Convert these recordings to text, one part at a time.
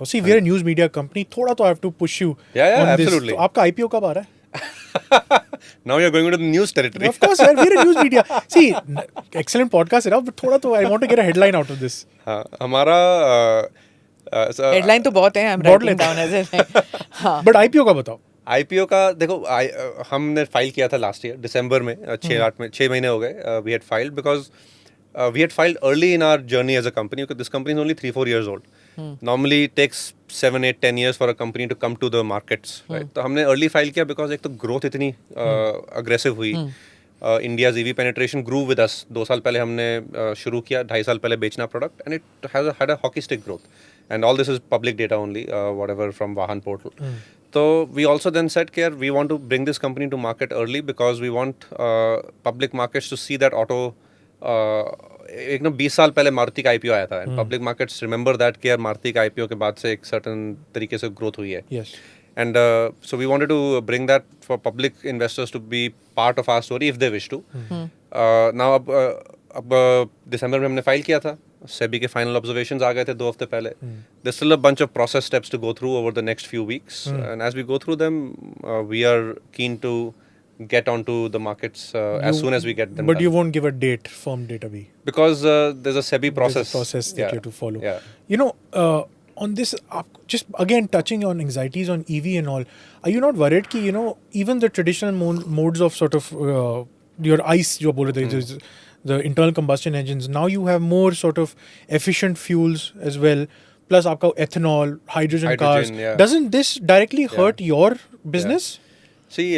बताओ. See, we are a news media company. थोड़ा तो I have to push you on this. absolutely. तो आपका IPO कब आ रहा है? Now you're going into the news territory. Of course, यार, we're a news media. See, excellent podcast है ना, but थोड़ा तो I want to get a headline out of this. हाँ, हमारा हेडलाइन तो बहुत है, I'm बहुत writing लेते down as a हाँ. But IPO का बताओ. IPO का देखो, हमने फाइल किया था लास्ट ईयर दिसंबर में, 6 महीने हो गए. We had filed because we had filed early in our journey as a company because this company is only 3-4 years old. Normally it takes 7, 8, 10 years for a company to come to the markets, right? तो हमने early file किया because एक तो growth इतनी aggressive हुई. India's EV penetration grew with us. 2 साल पहले हमने शुरू किया, 2.5 साल पहले बेचना product, and it had a hockey stick growth. And all this is public data only, whatever from Vahan portal. So we also then said that we want to bring this company to market early because we want public markets to see that auto. एक ना 20 साल पहले मारुति का IPO आया था, and public markets remember that कि यार मारुति का आईपीओ के बाद से एक सर्टेन तरीके से ग्रोथ हुई है. Yes. And so we wanted to bring that for public investors to be part of our story if they wish to. Now अब दिसंबर में हमने फाइल किया था, सेबी के फाइनल ऑब्जर्वेशंस आ गए थे 2 हफ्ते पहले. There still a bunch of process steps to go through over the next few weeks, and as we go through them we are keen to get onto the markets as soon as we get them But done. you won't give a date, firm date abhi. Because there's a SEBI process. There's a process that you have to follow. Yeah. You know, on this, just again touching on anxieties on EV and all, are you not worried कि, you know, even the traditional modes of sort of your ICE, जो बोल रहे थे, the internal combustion engines, now you have more sort of efficient fuels as well, plus आपका ethanol, hydrogen cars. Yeah. Doesn't this directly hurt your business? See,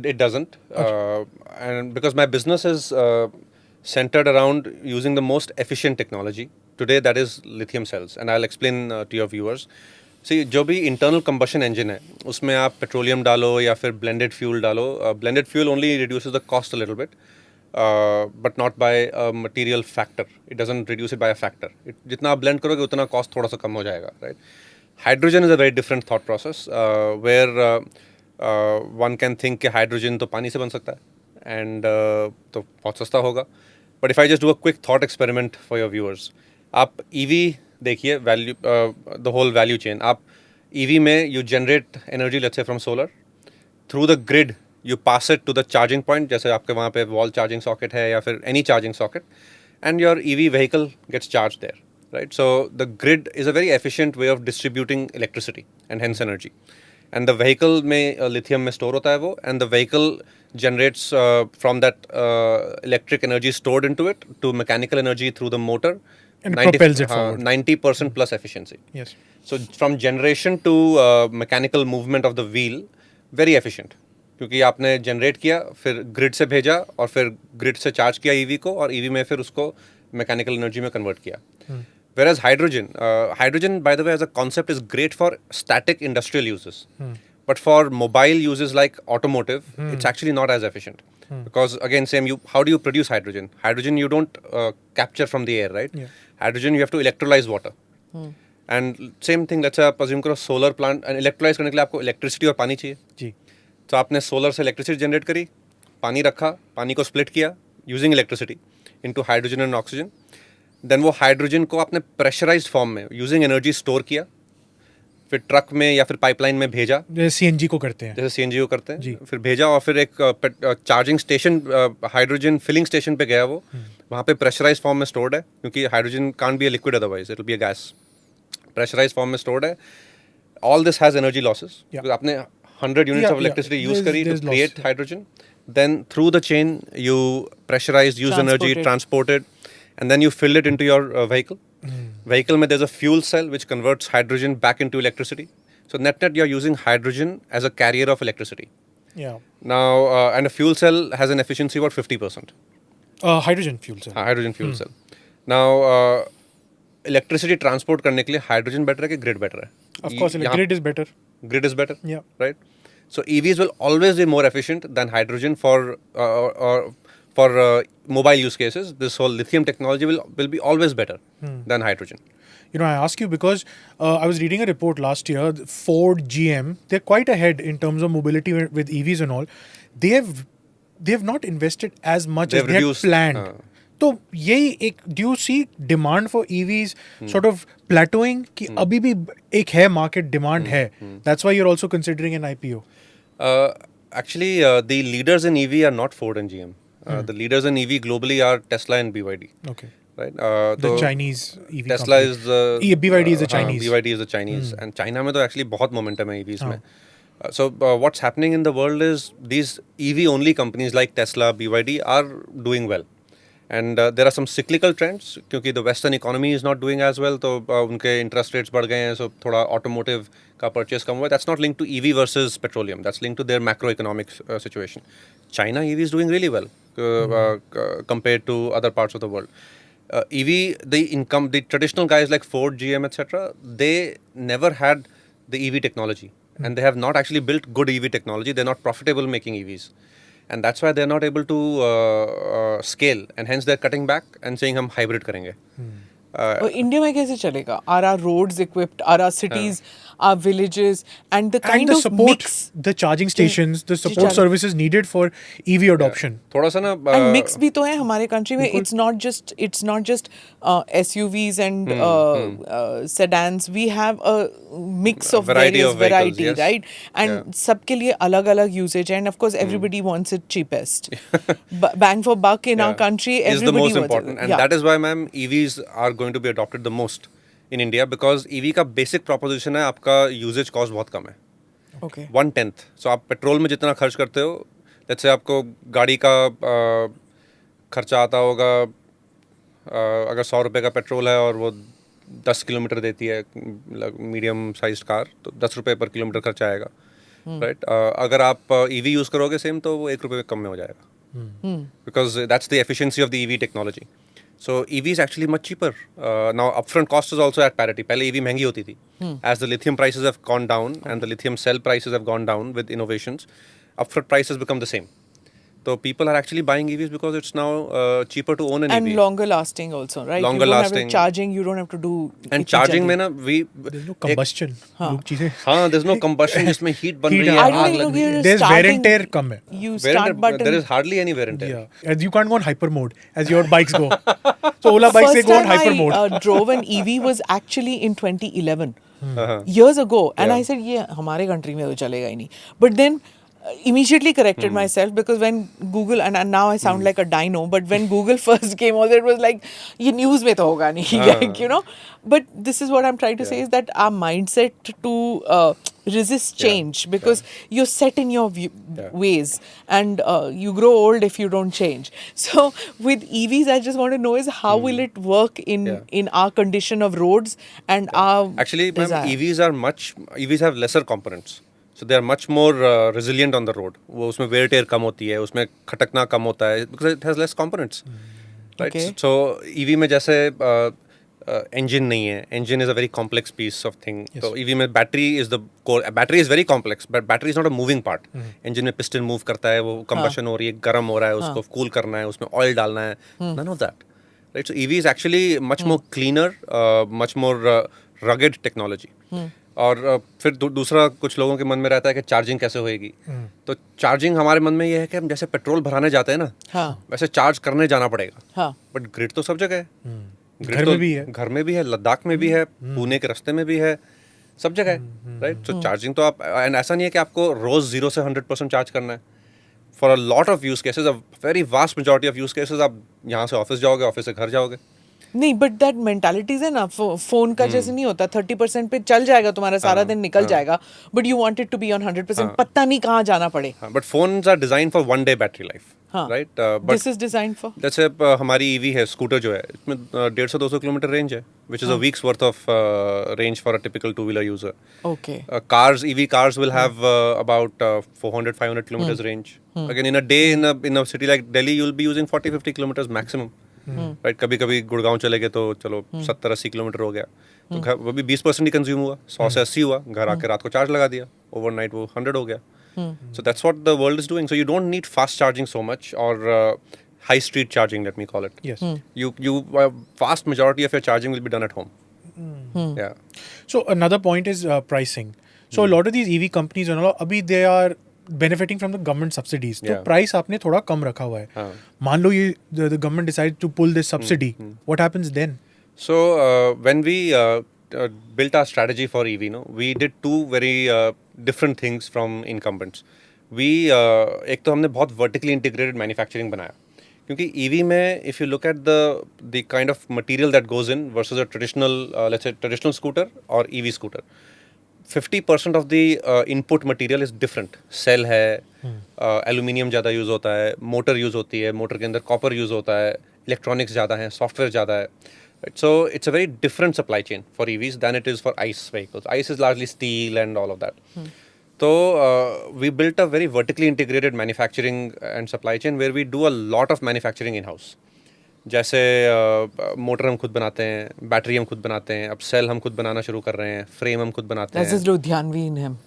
it doesn't. And because my business is centered around using the most efficient technology. Today, that is lithium cells. And I'll explain to your viewers. See, जो भी internal combustion engine है, उसमें आप petroleum डालो या फिर blended fuel डालो. Blended fuel only reduces the cost a little bit, but not by a material factor. It doesn't reduce it by a factor. जितना आप blend करोगे उतना cost थोड़ा सा कम हो जाएगा, right? Hydrogen is a very different thought process, where one can think कि hydrogen तो पानी से बन सकता है, एंड तो बहुत सस्ता होगा. But if I just do a quick thought experiment for your viewers, आप ईवी देखिए, value the whole value chain. आप ईवी में you generate energy let's say from solar, through the grid you pass it to the charging point, जैसे आपके वहाँ पे wall charging socket है या फिर any charging socket, and your EV vehicle gets charge there, right? So the grid is a very efficient way of distributing electricity and hence energy. And the vehicle में lithium में store होता है वो, and the vehicle generates from that electric energy stored into it to mechanical energy through the motor. And propels it forward. 90% plus efficiency. Yes. So from generation to mechanical movement of the wheel, very efficient. क्योंकि आपने generate किया, फिर grid से भेजा, और फिर grid से charge किया EV को, और EV में फिर उसको mechanical energy में convert किया. Whereas hydrogen, by the way, as a concept is great for static industrial uses. But for mobile uses like automotive, it's actually not as efficient. Because again, how do you produce hydrogen? Hydrogen you don't capture from the air, right? Yeah. Hydrogen you have to electrolyze water. And same thing, let's say आप assume करो solar plant, and electrolyze करने के लिए आपको electricity और पानी चाहिए. जी. तो आपने solar से electricity generate करी, पानी रखा, पानी को split किया using electricity into hydrogen and oxygen. Then वो हाइड्रोजन को आपने प्रेशराइज्ड फॉर्म में यूजिंग एनर्जी स्टोर किया, फिर ट्रक में या फिर पाइपलाइन में भेजा, जैसे सीएनजी को करते हैं. जैसे सीएनजी को करते हैं जी. फिर भेजा, और फिर एक charging station, hydrogen filling station पे गया वो, वहाँ पे प्रेशराइज्ड फॉर्म में स्टोर्ड है, क्योंकि hydrogen can't be a liquid otherwise, it will be a gas. Pressurized form में स्टोर्ड है. All this has energy losses, because आपने 100 यूनिट्स ऑफ इलेक्ट्रिसिटी यूज करी to create hydrogen. Then through the chain you pressurized, use energy, transported, and then you fill it into your vehicle. Vehicle mein there's a fuel cell which converts hydrogen back into electricity. So net you're using hydrogen as a carrier of electricity. Yeah. Now and a fuel cell has an efficiency about 50%. Hydrogen fuel cell. Hydrogen fuel cell. Now electricity transport करने के लिए hydrogen better है कि grid better है? Of course, grid is better. Grid is better. Yeah. Right. So EVs will always be more efficient than hydrogen for mobile use cases. This whole lithium technology will be always better than hydrogen. You know, I ask you because I was reading a report last year. Ford, GM, they're quite ahead in terms of mobility with EVs and all. They have not invested as much as they had planned. तो यही एक do you see demand for EVs sort of plateauing कि अभी भी एक है market demand है, that's why you're also considering an IPO? Actually, the leaders in EV are not Ford and GM. The leaders in EV globally are Tesla and BYD. Okay. Right? The तो Chinese EV Tesla company. is the BYD is the हाँ, Chinese. BYD is the Chinese, and China में तो actually बहुत momentum है EVs में. हाँ. So what's happening in the world is these EV only companies like Tesla, BYD are doing well, and there are some cyclical trends क्योंकि the Western economy is not doing as well, तो उनके interest rates बढ़ गए हैं, so थोड़ा automotive का purchase कम हुआ है. That's not linked to EV versus petroleum. That's linked to their macroeconomic situation. China EV is doing really well compared to other parts of the world. EV, the traditional guys like Ford, GM, etc., they never had the EV technology, and they have not actually built good EV technology. They're not profitable making EVs, and that's why they're not able to scale, and hence they're cutting back and saying हम hybrid करेंगे. और India में कैसे चलेगा? Are our roads equipped? Are our cities, our villages, and the kind And the of support, mix the charging stations, the support charging. services needed for EV adoption. थोड़ा सा ना and mix भी तो है हमारे country में. It's not just SUVs and sedans. We have a mix of Variety various of vehicles, variety, yes. right? And Yeah. सबके लिए अलग-अलग usage है, and of course everybody wants it cheapest. Bang for buck in our country, is the everybody most wants important, it. and Yeah. that is why, ma'am, EVs are going to be adopted the most in India because EV का basic proposition है आपका usage cost बहुत कम है. Okay. 1/10. So आप petrol में जितना खर्च करते हो, let's say आपको गाड़ी का खर्चा आता होगा, अगर 100 रुपये का पेट्रोल है और वो 10 किलोमीटर देती है मीडियम साइज कार, तो 10 रुपये पर किलोमीटर खर्चा आएगा, राइट? अगर आप EV यूज़ करोगे सेम, तो वो 1 रुपये कम में हो जाएगा, because that's the efficiency of the EV technology. So EV is actually much cheaper. Now upfront cost is also at parity. पहले EV महंगी होती थी. As the lithium prices have gone down and the lithium cell prices have gone down with innovations, upfront prices become the same. So people are actually buying EVs because it's now cheaper to own an And EV. longer lasting also, right? Longer you don't lasting. have to charging, you don't have to do. And itni charging jaldi. में ना There's no combustion. लोग चीजें हाँ, there's no combustion जिसमें heat बन रही है, I आग don't लग know. रही है. You're There's wear and starting- tear कम है. You Wear and start tear- button. there is hardly any wear and tear. Yeah, as you can't go on hyper mode as your bikes go. So Ola bikes they First go on time hyper I mode. drove an EV was actually in 2011, years ago, and I said, "ये हमारे country में तो चलेगा ही नहीं." But then immediately corrected myself because when Google and now I sound like a dino, but when Google first came out, it was like, "ये news में तो होगा नहीं," like, you know. But this is what I'm trying to say is that our mindset to resist change because you're set in your ways and you grow old if you don't change. So with EVs, I just want to know is how will it work in our condition of roads and our Actually, ma'am, desire? EVs have lesser components. So they are much more resilient on the road. वो उसमें wear tear कम होती है, उसमें खटकना कम होता है because it has less components. Right? Okay. So EV में जैसे engine नहीं है. Engine is a very complex piece of thing. Yes. So EV में battery is the core. Battery is very complex, but battery is not a moving part. Engine में piston move करता है, वो combustion हो रही है, गर्म हो रहा है, उसको cool करना है, उसमें oil डालना है. None of that. Right? So EV is actually much more cleaner, much more rugged technology. और फिर दूसरा कुछ लोगों के मन में रहता है कि चार्जिंग कैसे होएगी. तो चार्जिंग हमारे मन में ये है कि हम जैसे पेट्रोल भराने जाते हैं ना, वैसे चार्ज करने जाना पड़ेगा. बट ग्रिड तो सब जगह है. घर में भी है. घर में भी है, लद्दाख में भी है, पुणे के रास्ते में भी है, सब जगह है. राइट? सो चार्जिंग तो आप, एंड ऐसा नहीं है कि आपको रोज 0 से 100% चार्ज करना है. For a lot of use cases, a very vast majority of use cases, आप यहाँ से ऑफिस जाओगे, ऑफिस से घर जाओगे. नहीं, बट दैट मेंटालिटीज है ना, फोन का जैसे नहीं होता 30% पे चल जाएगा तुम्हारा सारा दिन निकल जाएगा, but you want it to be on 100%, पता नहीं कहाँ जाना पड़े. But phones are design for 1 day battery life. Right? This is designed for, जैसे हमारी ईवी है, स्कूटर जो है, इसमें 150-200 किलोमीटर रेंज है, which is a weeks worth of range for a typical 2-wheeler user. Okay. Cars, EV cars will have about 400-500 kilometers range. Again, in a day, in a city like Delhi, you'll be using 40-50 kilometers maximum. Right? कभी कभी गुड़गांव चले गए तो चलो 70-80 kilometre हो गया, तो वो भी 20% ही कंज्यूम हुआ, 100 से 80 हुआ, घर आके रात को चार्ज लगा दिया, ओवरनाइट वो 100 हो गया. So that's what the world is doing. So you don't need fast charging so much, or high street charging, let me call it. Yes. You vast majority of your charging will be done at home. Yeah. So another point is pricing. So a lot of these EV companies and all, abhi they are benefiting from the government subsidies. तो Yeah. price आपने थोड़ा कम रखा हुआ है. हाँ. मान लो ये the government decides to pull this subsidy. What happens then? So when we built our strategy for EV, we did two very different things from incumbents. We एक तो हमने बहुत vertically integrated manufacturing बनाया. क्योंकि EV में if you look at the kind of material that goes in versus a traditional let's say traditional scooter or EV scooter, 50% of the input material is different. Cell है, aluminium ज़्यादा use होता है, motor use होती है, motor के अंदर copper use होता है, इलेक्ट्रॉनिक्स ज़्यादा है, सॉफ्टवेयर ज़्यादा है. So it's a very different supply chain for EVs than it is for ICE vehicles. ICE is largely steel and all of that. So we built a very vertically integrated manufacturing and supply chain where we do a lot of manufacturing in-house. जैसे motor हम खुद बनाते हैं, battery हम खुद बनाते हैं, अब सेल हम खुद बनाना शुरू कर रहे हैं, फ्रेम हम खुद बनाते हैं. That's just Ludhianvi in him.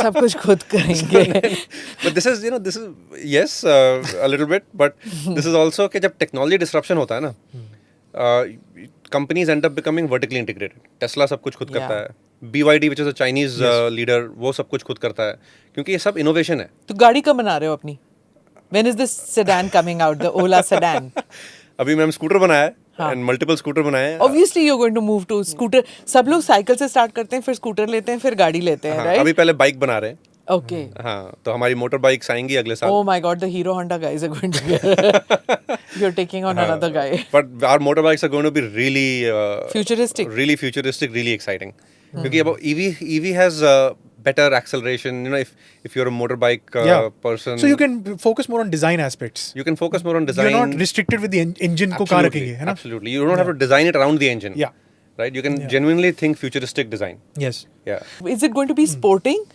सब कुछ खुद करेंगे. But this is yes a little bit, but this is also कि जब technology disruption होता है ना, companies end up becoming vertically integrated. Tesla सब कुछ खुद करता है. BYD which is a Chinese leader, वो सब कुछ खुद करता है. क्योंकि ये सब innovation है. तो गाड़ी कब बना रहे हो अपनी? When is this sedan coming out, the Ola sedan? अभी मैंने स्कूटर बनाया है and multiple स्कूटर बनाए हैं. Obviously you're going to move to scooter. सब लोग साइकिल से स्टार्ट करते हैं, फिर स्कूटर लेते हैं, फिर गाड़ी लेते हैं, right? अभी पहले बाइक बना रहे हैं. Okay. हाँ, तो हमारी मोटर बाइक्स आएंगी अगले साल. Oh my God, the Hero Honda guys are going to get. You're taking on another guy. But our motorbikes are going to be really Futuristic. really futuristic, really exciting. क्योंकि अब EV has better acceleration. If you're a motorbike person, So you can focus more on design aspects. you can focus more on design. You're not restricted with the engine को कहाँ रखेंगे, है ना? Absolutely. You don't have to design it around the engine. Yeah. Right? You can genuinely think futuristic design. Yes. Yeah. Is it going to be sporting?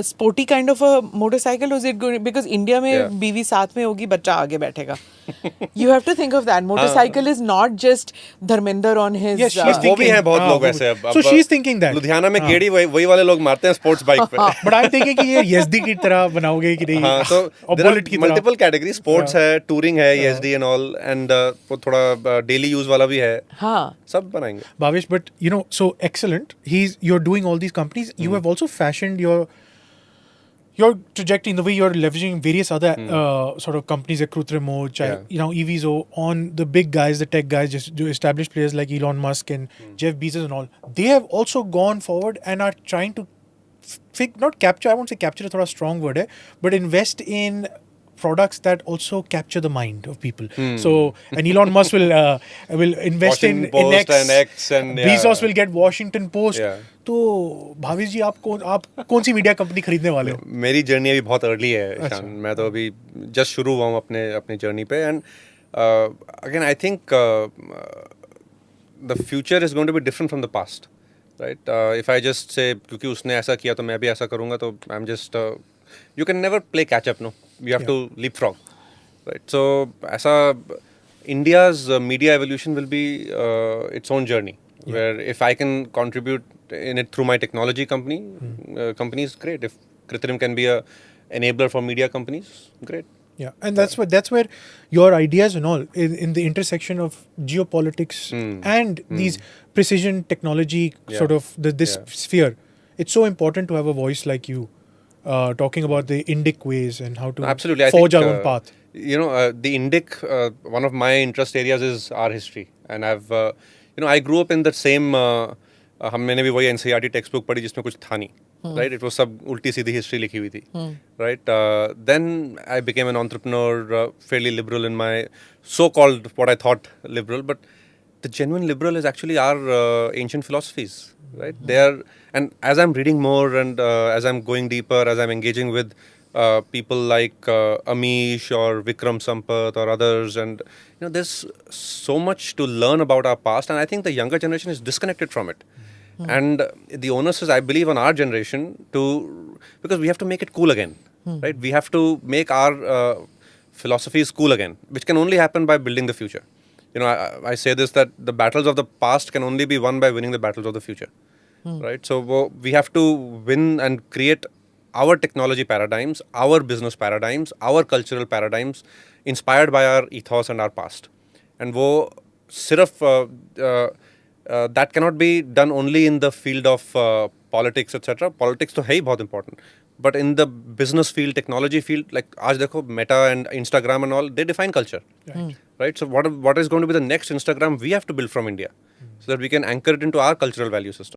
Sporty kind of a motorcycle, or is it going because India में बीवी साथ में होगी, बच्चा आगे बैठेगा. You have to think of that. Motorcycle is not just Dharmender on his. Yes, she's वो भी thinking- हैं बहुत हाँ, लोग वो वैसे. भी. So she's thinking that. Ludhiana में गेड़ी वही वाले लोग मारते हैं स्पोर्ट्स बाइक पे. But I'm thinking कि ये YESD की तरह बनाओगे कि नहीं? हाँ, so और there are Bullet की तरह. multiple categories. Sports है, touring है, ESD and all, and वो थोड़ा daily use वाला भी है. हाँ. सब बनाएंगे. Bhavesh, but so excellent. You're doing all these companies. You have also fashioned your trajectory in the way you're leveraging various other sort of companies like Krut Remote, EVZO, on the big guys, the tech guys, just established players like Elon Musk and Jeff Bezos and all. They have also gone forward and are trying to not capture, I won't say capture, is a strong word, but invest in products that also capture the mind of people. So, and Elon Musk will invest in Washington Post and X and Bezos will get Washington Post. Yeah. तो भावेश जी आप कौन C media company खरीदने वाले हो? मेरी journey अभी बहुत early है शान. मैं तो अभी जस्ट शुरू हुआ हूँ अपने जर्नी पे. And again I think the future is going to be different from the past, right? If I just say क्योंकि उसने ऐसा किया तो मैं भी ऐसा करूँगा, तो I am just you can never play catch up. No, you have to leapfrog, right? So ऐसा India's media evolution will be its own journey, where if I can contribute in it through my technology companies, great. If Kritrim can be a enabler for media companies, great. Yeah, and that's where your ideas and all in the intersection of geopolitics and these precision technology sort of this sphere. It's so important to have a voice like you. Talking about the Indic ways and how to Absolutely. forge I think, our own path. The Indic, one of my interest areas is our history. And I've, I grew up in the same, मैंने भी वही NCERT textbook पढ़ी जिसमें कुछ था नहीं. Right? It was सब उल्टी सीधी history लिखी हुई थी. Right? Then I became an entrepreneur, fairly liberal in my so-called, what I thought liberal, but the genuine liberal is actually our ancient philosophies. Right? They are, and as I'm reading more and as I'm going deeper, as I'm engaging with people like Amish or Vikram Sampath or others, and there's so much to learn about our past, and I think the younger generation is disconnected from it. And the onus is, I believe, on our generation because we have to make it cool again, right? We have to make our philosophies cool again, which can only happen by building the future. I say this, that the battles of the past can only be won by winning the battles of the future, right? So we have to win and create our technology paradigms, our business paradigms, our cultural paradigms, inspired by our ethos and our past. And वो सिर्फ that cannot be done only in the field of politics, etc. Politics तो है ही बहुत important. But in the business field, technology field, like आज देखो Meta and Instagram and all, they define culture, right? So what is going to be the next Instagram we have to build from India, so that we can anchor it into our cultural value system.